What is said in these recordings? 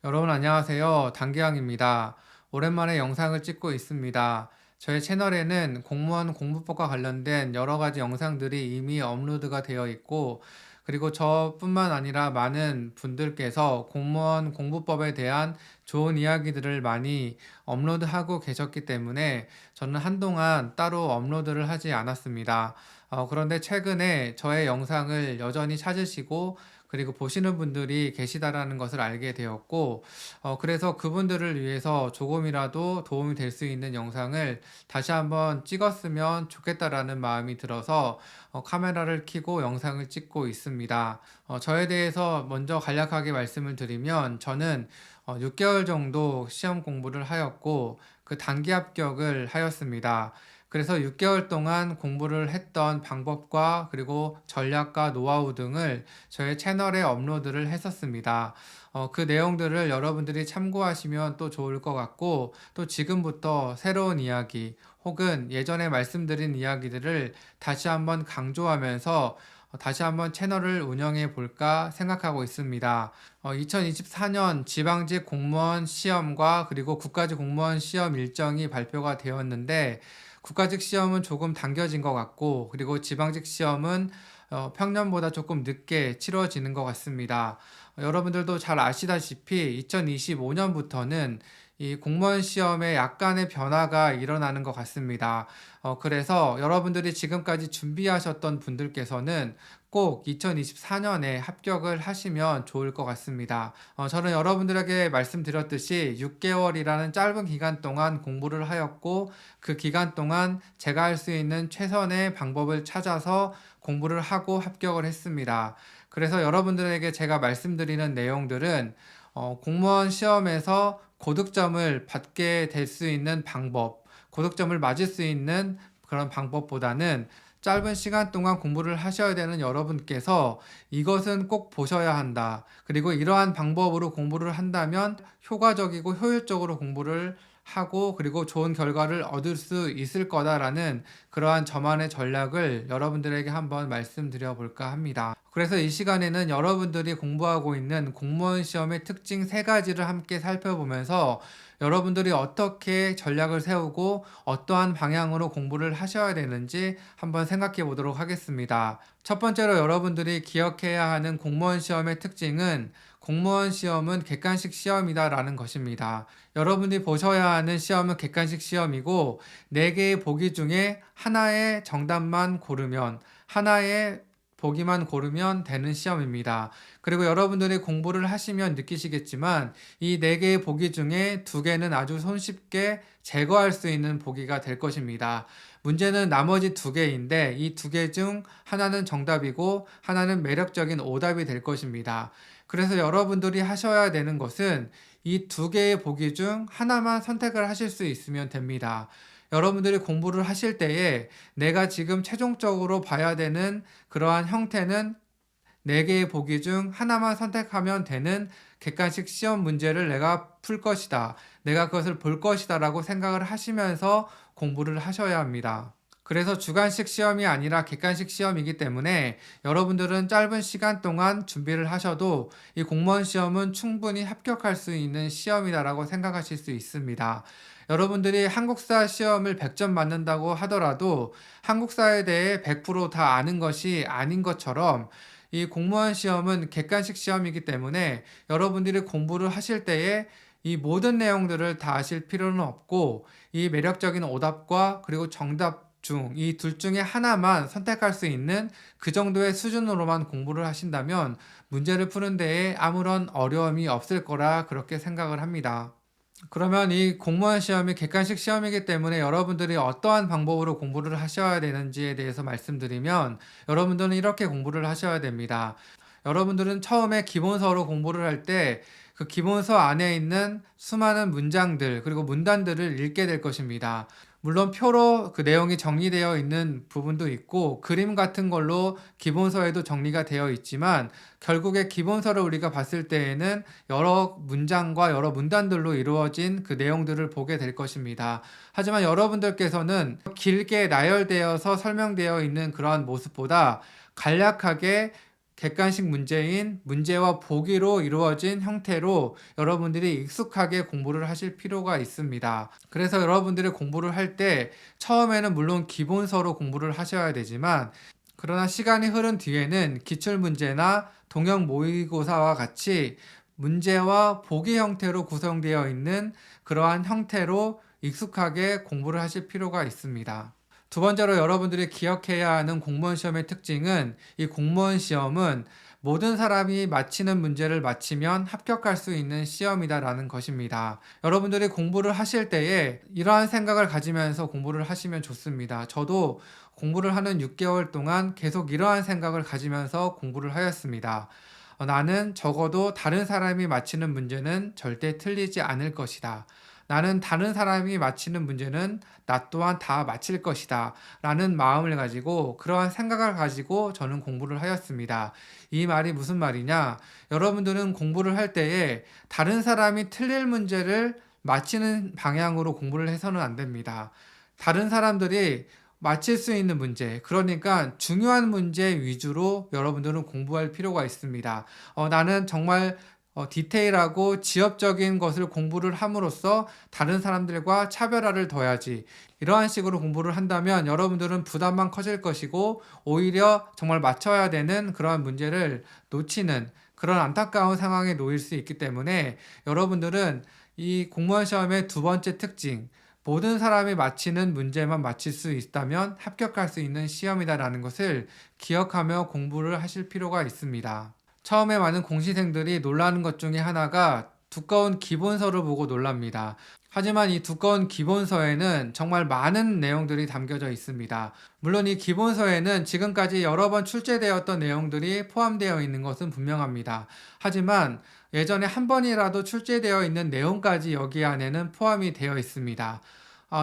여러분 안녕하세요. 단기왕입니다. 오랜만에 영상을 찍고 있습니다. 저의 채널에는 공무원 공부법과 관련된 여러 가지 영상들이 이미 업로드가 되어 있고, 그리고 저뿐만 아니라 많은 분들께서 공무원 공부법에 대한 좋은 이야기들을 많이 업로드하고 계셨기 때문에 저는 한동안 따로 업로드를 하지 않았습니다. 그런데 최근에 저의 영상을 여전히 찾으시고 그리고 보시는 분들이 계시다라는 것을 알게 되었고, 그래서 그분들을 위해서 조금이라도 도움이 될 수 있는 영상을 다시 한번 찍었으면 좋겠다라는 마음이 들어서 카메라를 켜고 영상을 찍고 있습니다. 저에 대해서 먼저 간략하게 말씀을 드리면, 저는 6개월 정도 시험 공부를 하였고 그 단기 합격을 하였습니다. 그래서 6개월 동안 공부를 했던 방법과 그리고 전략과 노하우 등을 저의 채널에 업로드를 했었습니다. 그 내용들을 여러분들이 참고하시면 또 좋을 것 같고, 또 지금부터 새로운 이야기 혹은 예전에 말씀드린 이야기들을 다시 한번 강조하면서 다시 한번 채널을 운영해 볼까 생각하고 있습니다. 2024년 지방직 공무원 시험과 그리고 국가직 공무원 시험 일정이 발표가 되었는데, 국가직 시험은 조금 당겨진 것 같고, 그리고 지방직 시험은 평년보다 조금 늦게 치러지는 것 같습니다. 여러분들도 잘 아시다시피 2025년부터는 이 공무원 시험에 약간의 변화가 일어나는 것 같습니다. 그래서 여러분들이 지금까지 준비하셨던 분들께서는 꼭 2024년에 합격을 하시면 좋을 것 같습니다. 저는 여러분들에게 말씀드렸듯이 6개월이라는 짧은 기간 동안 공부를 하였고, 그 기간 동안 제가 할 수 있는 최선의 방법을 찾아서 공부를 하고 합격을 했습니다. 그래서 여러분들에게 제가 말씀드리는 내용들은 공무원 시험에서 고득점을 받게 될 수 있는 방법, 고득점을 맞을 수 있는 그런 방법보다는, 짧은 시간 동안 공부를 하셔야 되는 여러분께서 이것은 꼭 보셔야 한다, 그리고 이러한 방법으로 공부를 한다면 효과적이고 효율적으로 공부를 하고 그리고 좋은 결과를 얻을 수 있을 거다라는 그러한 저만의 전략을 여러분들에게 한번 말씀드려 볼까 합니다. 그래서 이 시간에는 여러분들이 공부하고 있는 공무원 시험의 특징 3가지를 함께 살펴보면서 여러분들이 어떻게 전략을 세우고 어떠한 방향으로 공부를 하셔야 되는지 한번 생각해 보도록 하겠습니다. 첫 번째로 여러분들이 기억해야 하는 공무원 시험의 특징은, 공무원 시험은 객관식 시험이다라는 것입니다. 여러분들이 보셔야 하는 시험은 객관식 시험이고, 4개의 보기 중에 하나의 정답만 고르면, 하나의 보기만 고르면 되는 시험입니다. 그리고 여러분들이 공부를 하시면 느끼시겠지만, 이 4개의 보기 중에 2개는 아주 손쉽게 제거할 수 있는 보기가 될 것입니다. 문제는 나머지 2개인데, 이 2개 중 하나는 정답이고 하나는 매력적인 오답이 될 것입니다. 그래서 여러분들이 하셔야 되는 것은 이 2개의 보기 중 하나만 선택을 하실 수 있으면 됩니다. 여러분들이 공부를 하실 때에 내가 지금 최종적으로 봐야 되는 그러한 형태는 4개의 보기 중 하나만 선택하면 되는 객관식 시험 문제를 내가 풀 것이다, 내가 그것을 볼 것이다 라고 생각을 하시면서 공부를 하셔야 합니다. 그래서 주관식 시험이 아니라 객관식 시험이기 때문에 여러분들은 짧은 시간 동안 준비를 하셔도 이 공무원 시험은 충분히 합격할 수 있는 시험이다라고 생각하실 수 있습니다. 여러분들이 한국사 시험을 100점 맞는다고 하더라도 한국사에 대해 100%다 아는 것이 아닌 것처럼, 이 공무원 시험은 객관식 시험이기 때문에 여러분들이 공부를 하실 때에 이 모든 내용들을 다 아실 필요는 없고, 이 매력적인 오답과 그리고 정답 중 이 둘 중에 하나만 선택할 수 있는 그 정도의 수준으로만 공부를 하신다면 문제를 푸는 데에 아무런 어려움이 없을 거라 그렇게 생각을 합니다. 그러면 이 공무원 시험이 객관식 시험이기 때문에 여러분들이 어떠한 방법으로 공부를 하셔야 되는지에 대해서 말씀드리면, 여러분들은 이렇게 공부를 하셔야 됩니다. 여러분들은 처음에 기본서로 공부를 할 때 그 기본서 안에 있는 수많은 문장들 그리고 문단들을 읽게 될 것입니다. 물론 표로 그 내용이 정리되어 있는 부분도 있고 그림 같은 걸로 기본서에도 정리가 되어 있지만, 결국에 기본서를 우리가 봤을 때에는 여러 문장과 여러 문단들로 이루어진 그 내용들을 보게 될 것입니다. 하지만 여러분들께서는 길게 나열되어서 설명되어 있는 그러한 모습보다 간략하게 객관식 문제인 문제와 보기로 이루어진 형태로 여러분들이 익숙하게 공부를 하실 필요가 있습니다. 그래서 여러분들이 공부를 할 때 처음에는 물론 기본서로 공부를 하셔야 되지만, 그러나 시간이 흐른 뒤에는 기출문제나 동형 모의고사와 같이 문제와 보기 형태로 구성되어 있는 그러한 형태로 익숙하게 공부를 하실 필요가 있습니다. 두 번째로 여러분들이 기억해야 하는 공무원 시험의 특징은, 이 공무원 시험은 모든 사람이 맞히는 문제를 맞히면 합격할 수 있는 시험이다라는 것입니다. 여러분들이 공부를 하실 때에 이러한 생각을 가지면서 공부를 하시면 좋습니다. 저도 공부를 하는 6개월 동안 계속 이러한 생각을 가지면서 공부를 하였습니다. 나는 적어도 다른 사람이 맞히는 문제는 절대 틀리지 않을 것이다. 나는 다른 사람이 맞히는 문제는 나 또한 다 맞힐 것이다 라는 마음을 가지고, 그러한 생각을 가지고 저는 공부를 하였습니다. 이 말이 무슨 말이냐, 여러분들은 공부를 할 때에 다른 사람이 틀릴 문제를 맞히는 방향으로 공부를 해서는 안 됩니다. 다른 사람들이 맞힐 수 있는 문제, 그러니까 중요한 문제 위주로 여러분들은 공부할 필요가 있습니다. 나는 정말 디테일하고 지엽적인 것을 공부를 함으로써 다른 사람들과 차별화를 둬야지, 이러한 식으로 공부를 한다면 여러분들은 부담만 커질 것이고, 오히려 정말 맞춰야 되는 그러한 문제를 놓치는 그런 안타까운 상황에 놓일 수 있기 때문에, 여러분들은 이 공무원 시험의 두 번째 특징, 모든 사람이 맞히는 문제만 맞힐 수 있다면 합격할 수 있는 시험이다라는 것을 기억하며 공부를 하실 필요가 있습니다. 처음에 많은 공시생들이 놀라는 것 중에 하나가 두꺼운 기본서를 보고 놀랍니다. 하지만 이 두꺼운 기본서에는 정말 많은 내용들이 담겨져 있습니다. 물론 이 기본서에는 지금까지 여러 번 출제되었던 내용들이 포함되어 있는 것은 분명합니다. 하지만 예전에 한 번이라도 출제되어 있는 내용까지 여기 안에는 포함이 되어 있습니다.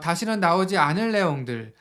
다시는 나오지 않을 내용들,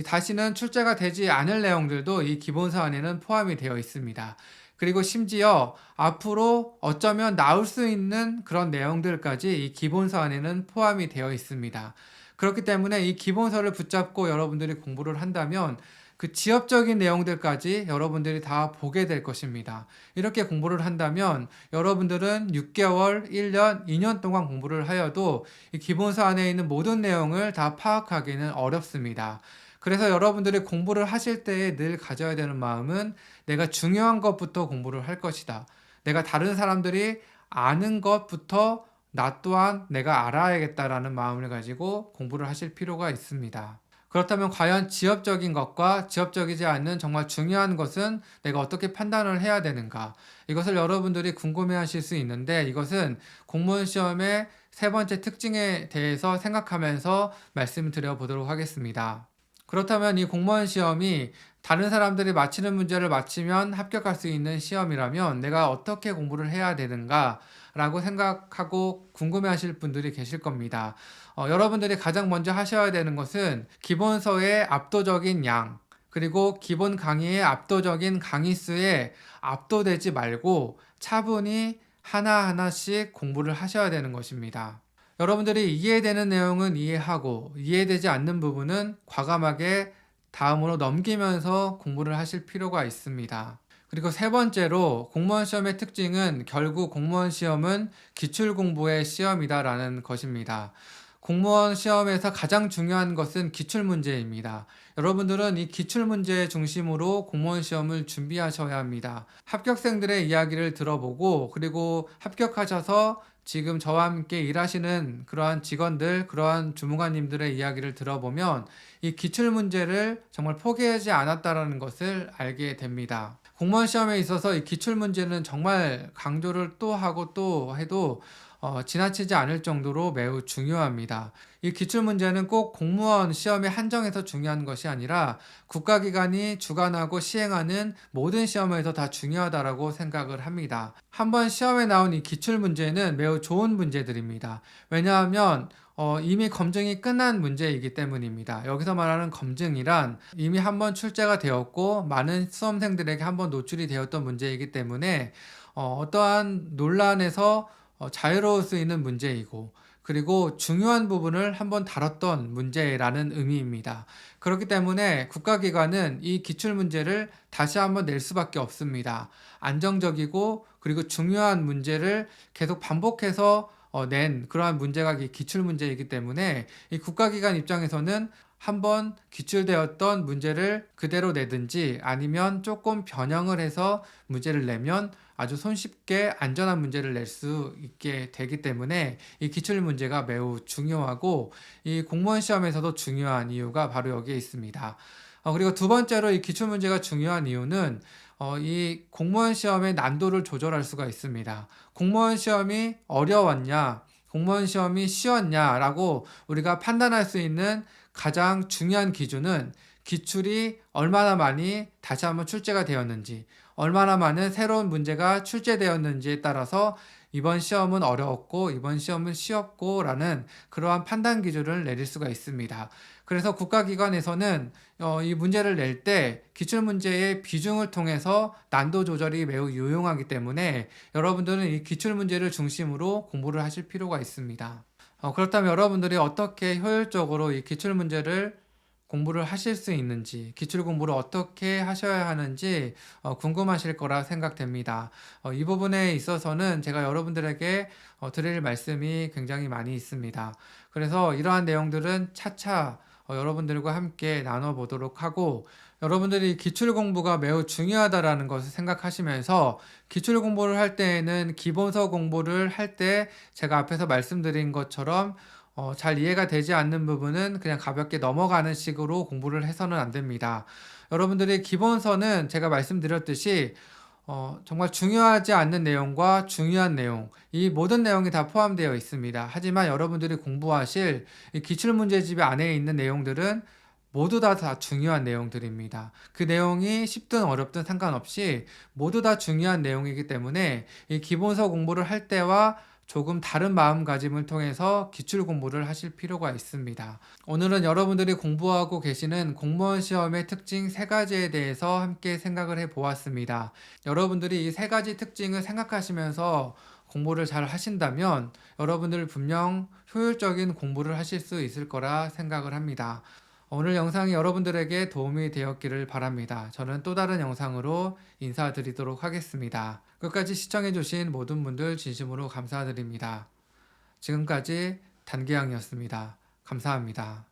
다시는 출제가 되지 않을 내용들도 이 기본서 안에는 포함이 되어 있습니다. 그리고 심지어 앞으로 어쩌면 나올 수 있는 그런 내용들까지 이 기본서 안에는 포함이 되어 있습니다. 그렇기 때문에 이 기본서를 붙잡고 여러분들이 공부를 한다면 그 지엽적인 내용들까지 여러분들이 다 보게 될 것입니다. 이렇게 공부를 한다면 여러분들은 6개월, 1년, 2년 동안 공부를 하여도 이 기본서 안에 있는 모든 내용을 다 파악하기는 어렵습니다. 그래서 여러분들이 공부를 하실 때에 늘 가져야 되는 마음은, 내가 중요한 것부터 공부를 할 것이다. 내가 다른 사람들이 아는 것부터 나 또한 내가 알아야겠다라는 마음을 가지고 공부를 하실 필요가 있습니다. 그렇다면 과연 지엽적인 것과 지엽적이지 않는 정말 중요한 것은 내가 어떻게 판단을 해야 되는가? 이것을 여러분들이 궁금해 하실 수 있는데, 이것은 공무원 시험의 세 번째 특징에 대해서 생각하면서 말씀을 드려보도록 하겠습니다. 그렇다면 이 공무원 시험이 다른 사람들이 맞히는 문제를 맞히면 합격할 수 있는 시험이라면 내가 어떻게 공부를 해야 되는가 라고 생각하고 궁금해 하실 분들이 계실 겁니다. 여러분들이 가장 먼저 하셔야 되는 것은 기본서의 압도적인 양, 그리고 기본 강의의 압도적인 강의 수에 압도되지 말고 차분히 하나하나씩 공부를 하셔야 되는 것입니다. 여러분들이 이해되는 내용은 이해하고, 이해되지 않는 부분은 과감하게 다음으로 넘기면서 공부를 하실 필요가 있습니다. 그리고 세 번째로, 공무원 시험의 특징은 결국 공무원 시험은 기출 공부의 시험이다라는 것입니다. 공무원 시험에서 가장 중요한 것은 기출 문제입니다. 여러분들은 이 기출 문제 중심으로 공무원 시험을 준비하셔야 합니다. 합격생들의 이야기를 들어보고, 그리고 합격하셔서 지금 저와 함께 일하시는 그러한 직원들, 그러한 주무관님들의 이야기를 들어보면 이 기출 문제를 정말 포기하지 않았다라는 것을 알게 됩니다. 공무원 시험에 있어서 이 기출 문제는 정말 강조를 또 하고 또 해도 지나치지 않을 정도로 매우 중요합니다. 이 기출문제는 꼭 공무원 시험에 한정해서 중요한 것이 아니라 국가기관이 주관하고 시행하는 모든 시험에서 다 중요하다고 생각을 합니다. 한번 시험에 나온 이 기출문제는 매우 좋은 문제들입니다. 왜냐하면 이미 검증이 끝난 문제이기 때문입니다. 여기서 말하는 검증이란 이미 한번 출제가 되었고 많은 수험생들에게 한번 노출이 되었던 문제이기 때문에 어떠한 논란에서 자유로울 수 있는 문제이고, 그리고 중요한 부분을 한번 다뤘던 문제라는 의미입니다. 그렇기 때문에 국가기관은 이 기출문제를 다시 한번 낼 수밖에 없습니다. 안정적이고 그리고 중요한 문제를 계속 반복해서 낸 그러한 문제가 이 기출문제이기 때문에 이 국가기관 입장에서는 한번 기출되었던 문제를 그대로 내든지 아니면 조금 변형을 해서 문제를 내면 아주 손쉽게 안전한 문제를 낼 수 있게 되기 때문에 이 기출 문제가 매우 중요하고 이 공무원 시험에서도 중요한 이유가 바로 여기에 있습니다. 그리고 두 번째로 이 기출 문제가 중요한 이유는 이 공무원 시험의 난도를 조절할 수가 있습니다. 공무원 시험이 어려웠냐, 공무원 시험이 쉬웠냐라고 우리가 판단할 수 있는 가장 중요한 기준은 기출이 얼마나 많이 다시 한번 출제가 되었는지, 얼마나 많은 새로운 문제가 출제되었는지에 따라서 이번 시험은 어려웠고 이번 시험은 쉬웠고 라는 그러한 판단 기준을 내릴 수가 있습니다. 그래서 국가기관에서는 이 문제를 낼 때 기출문제의 비중을 통해서 난도 조절이 매우 유용하기 때문에 여러분들은 이 기출문제를 중심으로 공부를 하실 필요가 있습니다. 그렇다면 여러분들이 어떻게 효율적으로 이 기출문제를 공부를 하실 수 있는지, 기출 공부를 어떻게 하셔야 하는지 궁금하실 거라 생각됩니다. 이 부분에 있어서는 제가 여러분들에게 드릴 말씀이 굉장히 많이 있습니다. 그래서 이러한 내용들은 차차 여러분들과 함께 나눠보도록 하고, 여러분들이 기출 공부가 매우 중요하다라는 것을 생각하시면서 기출 공부를 할 때에는 기본서 공부를 할 때 제가 앞에서 말씀드린 것처럼 잘 이해가 되지 않는 부분은 그냥 가볍게 넘어가는 식으로 공부를 해서는 안 됩니다. 여러분들이 기본서는 제가 말씀드렸듯이 정말 중요하지 않는 내용과 중요한 내용, 이 모든 내용이 다 포함되어 있습니다. 하지만 여러분들이 공부하실 이 기출문제집 안에 있는 내용들은 모두 다 중요한 내용들입니다. 그 내용이 쉽든 어렵든 상관없이 모두 다 중요한 내용이기 때문에 이 기본서 공부를 할 때와 조금 다른 마음가짐을 통해서 기출 공부를 하실 필요가 있습니다. 오늘은 여러분들이 공부하고 계시는 공무원 시험의 특징 3가지에 대해서 함께 생각을 해 보았습니다. 여러분들이 이 3가지 특징을 생각하시면서 공부를 잘 하신다면 여러분들 분명 효율적인 공부를 하실 수 있을 거라 생각을 합니다. 오늘 영상이 여러분들에게 도움이 되었기를 바랍니다. 저는 또 다른 영상으로 인사드리도록 하겠습니다. 끝까지 시청해주신 모든 분들 진심으로 감사드립니다. 지금까지 단기양이었습니다. 감사합니다.